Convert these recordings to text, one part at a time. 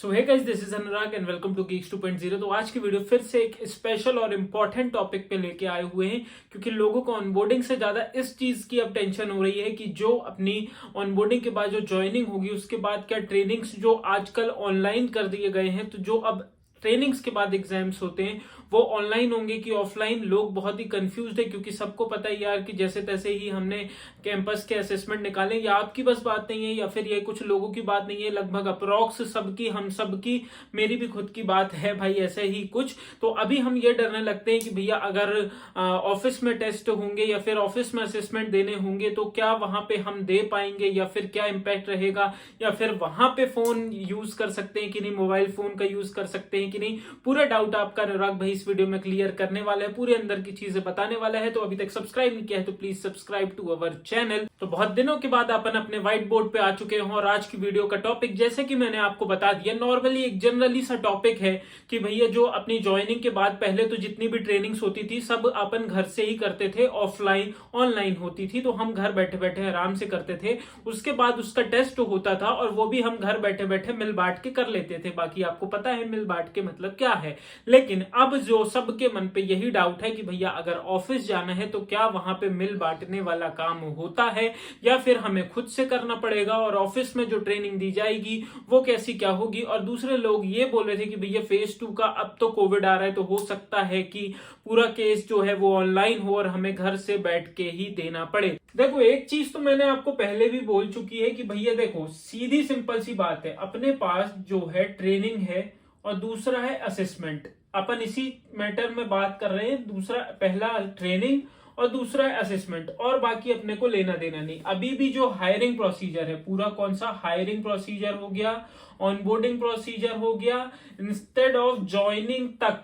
So hey guys, this is Anurag and welcome to Geeks 2.0। तो आज की वीडियो फिर से एक स्पेशल और इम्पोर्टेंट टॉपिक पे लेके आए हुए हैं, क्योंकि लोगों को ऑनबोर्डिंग से ज्यादा इस चीज की अब टेंशन हो रही है कि जो अपनी ऑनबोर्डिंग के बाद जो ज्वाइनिंग होगी उसके बाद क्या ट्रेनिंग्स जो आजकल ऑनलाइन कर दिए गए हैं, तो जो अब ट्रेनिंग्स के बाद एग्जाम्स होते हैं वो ऑनलाइन होंगे कि ऑफलाइन। लोग बहुत ही कंफ्यूज्ड है, क्योंकि सबको पता है यार कि जैसे तैसे ही हमने कैंपस के असेसमेंट निकाले। या आपकी बस बात नहीं है या फिर ये कुछ लोगों की बात नहीं है, लगभग अप्रोक्स सबकी, हम सबकी, मेरी भी खुद की बात है भाई, ऐसे ही कुछ। तो अभी हम ये डरने लगते हैं कि भैया अगर ऑफिस में टेस्ट होंगे या फिर ऑफिस में असेसमेंट देने होंगे तो क्या वहां पे हम दे पाएंगे, या फिर क्या इम्पैक्ट रहेगा, या फिर वहां पे फोन यूज कर सकते हैं कि नहीं, मोबाइल फोन का यूज कर सकते हैं कि नहीं। पूरा डाउट आपका अनुराग भाई इस वीडियो में क्लियर करने वाला है, पूरे अंदर की चीजें बताने वाला है। तो अभी तक सब्सक्राइब नहीं किया है तो please subscribe to our channel. तो बहुत दिनों के बाद अपन अपने व्हाइट बोर्ड पे आ चुके हैं और आज की वीडियो का टॉपिक, जैसे कि मैंने आपको बता दिया, नॉर्मली एक जनरली सा टॉपिक है कि भैया जो अपनी ज्वाइनिंग के बाद पहले तो जितनी भी ट्रेनिंग्स होती थी सब अपन घर से ही करते थे, ऑफलाइन ऑनलाइन होती थी, तो हम घर बैठे बैठे आराम से करते थे। उसके बाद उसका टेस्ट होता था और वो भी हम घर बैठे बैठे मिल बांट के कर लेते थे। बाकी आपको पता है मिल बांट के मतलब क्या है। लेकिन अब जो सबके मन पे यही डाउट है कि भैया अगर ऑफिस जाना है तो क्या वहां पे मिल बांटने वाला काम होता है या फिर हमें खुद से करना पड़ेगा, और ऑफिस में जो ट्रेनिंग दी जाएगी वो कैसी क्या होगी। और दूसरे लोग ये बोल रहे थे कि भैया फेज 2 का अब तो कोविड आ रहा है तो हो सकता है कि पूरा केस जो है वो ऑनलाइन हो और हमें घर से बैठ के ही देना पड़े। देखो, एक चीज तो मैंने आपको पहले भी बोल चुकी है कि भैया देखो, सीधी सिंपल सी बात है, अपने पास जो है ट्रेनिंग है और दूसरा है असेसमेंट। अपन इसी मैटर में बात कर रहे हैं। दूसरा, पहला ट्रेनिंग और दूसरा है असेसमेंट, और बाकी अपने को लेना देना नहीं। अभी भी जो हायरिंग प्रोसीजर है पूरा, कौन सा हायरिंग प्रोसीजर हो गया, ऑनबोर्डिंग प्रोसीजर हो गया, इंस्टेड ऑफ ज्वाइनिंग तक,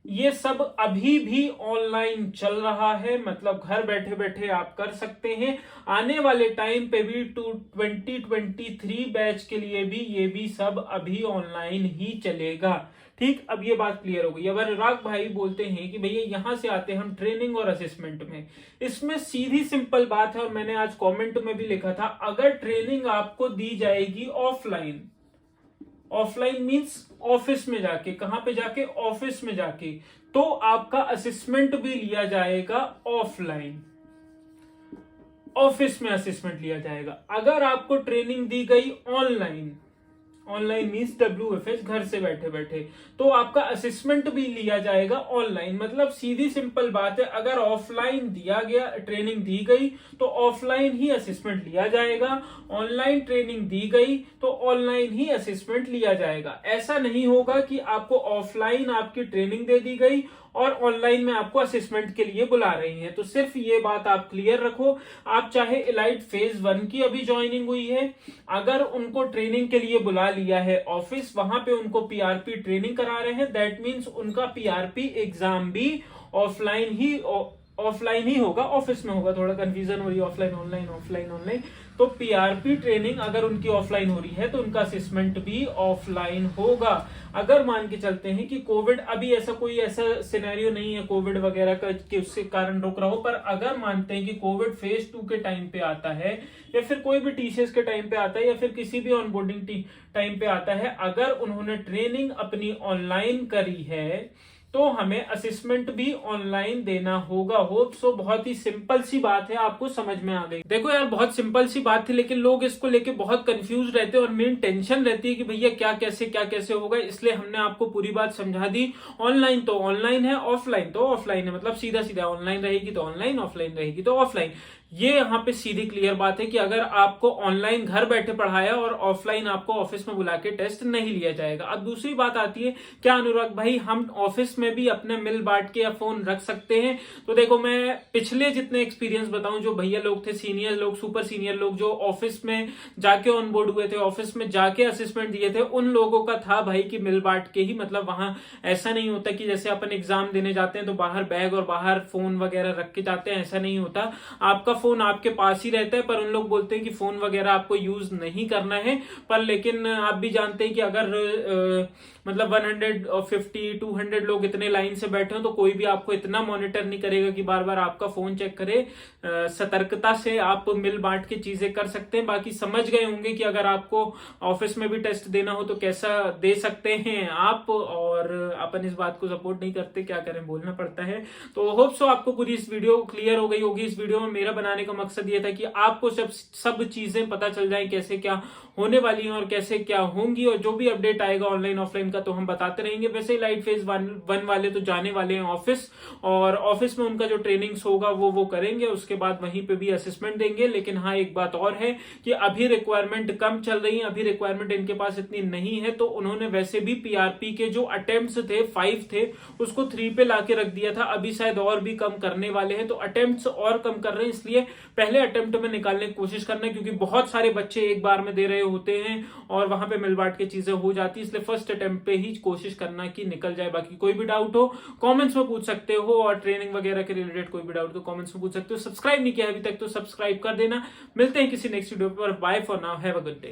ये सब अभी भी ऑनलाइन चल रहा है। मतलब घर बैठे बैठे आप कर सकते हैं। आने वाले टाइम पे भी 2023 बैच के लिए भी ये भी सब अभी ऑनलाइन ही चलेगा। ठीक, अब ये बात क्लियर हो गई। अब अनुराग भाई बोलते हैं कि भैया यहां से आते हैं हम ट्रेनिंग और असेसमेंट में। इसमें सीधी सिंपल बात है, और मैंने आज कमेंट में भी लिखा था, अगर ट्रेनिंग आपको दी जाएगी ऑफलाइन, ऑफलाइन मींस ऑफिस में जाके, कहां पे जाके, ऑफिस में जाके, तो आपका असेसमेंट भी लिया जाएगा ऑफलाइन, ऑफिस में असेसमेंट लिया जाएगा। अगर आपको ट्रेनिंग दी गई ऑनलाइन, ऑनलाइन मीन्स WFH, घर से बैठे बैठे, तो आपका असेसमेंट भी लिया जाएगा ऑनलाइन। मतलब सीधी सिंपल बात है, अगर ऑफलाइन दिया गया, ट्रेनिंग दी गई तो ऑफलाइन ही असेसमेंट लिया जाएगा, ऑनलाइन ट्रेनिंग दी गई तो ऑनलाइन ही असेसमेंट लिया जाएगा। ऐसा नहीं होगा कि आपको ऑफलाइन आपकी ट्रेनिंग दे दी गई और ऑनलाइन में आपको असेसमेंट के लिए बुला रही हैं। तो सिर्फ ये बात आप क्लियर रखो। आप चाहे एलाइट फेज 1 की अभी ज्वाइनिंग हुई है, अगर उनको ट्रेनिंग के लिए बुला लिया है ऑफिस, वहां पे उनको PRP ट्रेनिंग करा रहे हैं, दैट मीन्स उनका PRP एग्जाम भी ऑफलाइन ही होगा, ऑफिस में होगा। थोड़ा कंफ्यूजन हो रही है, ऑफलाइन ऑनलाइन, ऑफलाइन ऑनलाइन। तो PRP ट्रेनिंग अगर उनकी ऑफलाइन हो रही है तो उनका असेसमेंट भी ऑफलाइन होगा। अगर मान के चलते हैं कि कोविड, अभी ऐसा सिनेरियो नहीं है कोविड वगैरह का कि उससे कारण रोक रहा हो, पर अगर मानते हैं कि कोविड फेज 2 के टाइम पे आता है, या फिर कोई भी TCS के टाइम पे आता है, या फिर किसी भी ऑनबोर्डिंग टाइम पे आता है, अगर उन्होंने ट्रेनिंग अपनी ऑनलाइन करी है तो हमें असेसमेंट भी ऑनलाइन देना होगा। होप सो बहुत ही सिंपल सी बात है, आपको समझ में आ गई। देखो यार, बहुत सिंपल सी बात थी, लेकिन लोग इसको लेके बहुत कंफ्यूज रहते हैं और मेन टेंशन रहती है कि भैया क्या कैसे होगा। इसलिए हमने आपको पूरी बात समझा दी। ऑनलाइन तो ऑनलाइन है, ऑफलाइन तो ऑफलाइन है। मतलब सीधा सीधा ऑनलाइन रहेगी तो ऑनलाइन, ऑफलाइन रहेगी तो ऑफलाइन। ये यहाँ पे सीधी क्लियर बात है कि अगर आपको ऑनलाइन घर बैठे पढ़ाया और ऑफलाइन आपको ऑफिस में बुला के टेस्ट नहीं लिया जाएगा। अब दूसरी बात आती है, क्या अनुराग भाई हम ऑफिस में भी अपने मिल बांट के या फोन रख सकते हैं? तो देखो, मैं पिछले जितने एक्सपीरियंस बताऊं, जो भैया लोग थे, सीनियर लोग, सुपर सीनियर लोग, जो ऑफिस में जाके ऑन बोर्ड हुए थे, ऑफिस में जाके असेसमेंट दिए थे, उन लोगों का था भाई कि मिल बांट के ही। मतलब वहां ऐसा नहीं होता कि जैसे अपन एग्जाम देने जाते हैं तो बाहर बैग और बाहर फोन वगैरह रख के जाते हैं, ऐसा नहीं होता। आपका फोन आपके पास ही रहता है, पर उन लोग बोलते हैं कि फोन वगैरह आपको यूज नहीं करना है। पर लेकिन आप भी जानते हैं कि अगर मतलब 150 200 लोग इतने लाइन से बैठे हो तो कोई भी आपको इतना मॉनिटर नहीं करेगा कि बार बार आपका फोन चेक करे। सतर्कता से आप मिल बांट के चीजें कर सकते हैं। बाकी समझ गए होंगे कि अगर आपको ऑफिस में भी टेस्ट देना हो तो कैसा दे सकते हैं आप, और अपन इस बात को सपोर्ट नहीं करते, क्या करें, बोलना पड़ता है। तो होप सो आपको पूरी इस वीडियो क्लियर हो गई होगी। इस वीडियो में मेरा बनाने का मकसद ये था कि आपको सब चीजें पता चल जाए कैसे क्या होने वाली हैं और कैसे क्या होंगी, और जो भी अपडेट आएगा ऑनलाइन ऑफलाइन का तो हम बताते रहेंगे। वैसे ही लाइट फेज 1 वाले तो जाने वाले हैं ऑफिस, और ऑफिस में उनका जो ट्रेनिंग्स होगा वो करेंगे, उसके बाद वहीं पे भी असेसमेंट देंगे। लेकिन हाँ, एक बात और है कि अभी रिक्वायरमेंट कम चल रही है, अभी रिक्वायरमेंट इनके पास इतनी नहीं है, तो उन्होंने वैसे भी पीआरपी के जो अटेम्प्ट्स थे 5 थे उसको 3 पे लाके रख दिया था। अभी शायद और भी कम करने वाले हैं, तो अटेम्प्ट्स और कम कर रहे हैं, इसलिए पहले अटेम्प्ट में निकालने की कोशिश करना, क्योंकि बहुत सारे बच्चे एक बार में दे रहे होते हैं और वहां पे मिल बांट के चीजें हो जाती है। इसलिए फर्स्ट अटेम्प्ट पे ही कोशिश करना कि निकल जाए। बाकी कोई भी डाउट हो कमेंट्स में पूछ सकते हो, और ट्रेनिंग वगैरह के रिलेटेड कोई भी डाउट तो कमेंट्स में पूछ सकते हो। सब्सक्राइब नहीं किया अभी तक तो सब्सक्राइब कर देना। मिलते हैं किसी नेक्स्ट वीडियो पर। Bye for now, have a good day.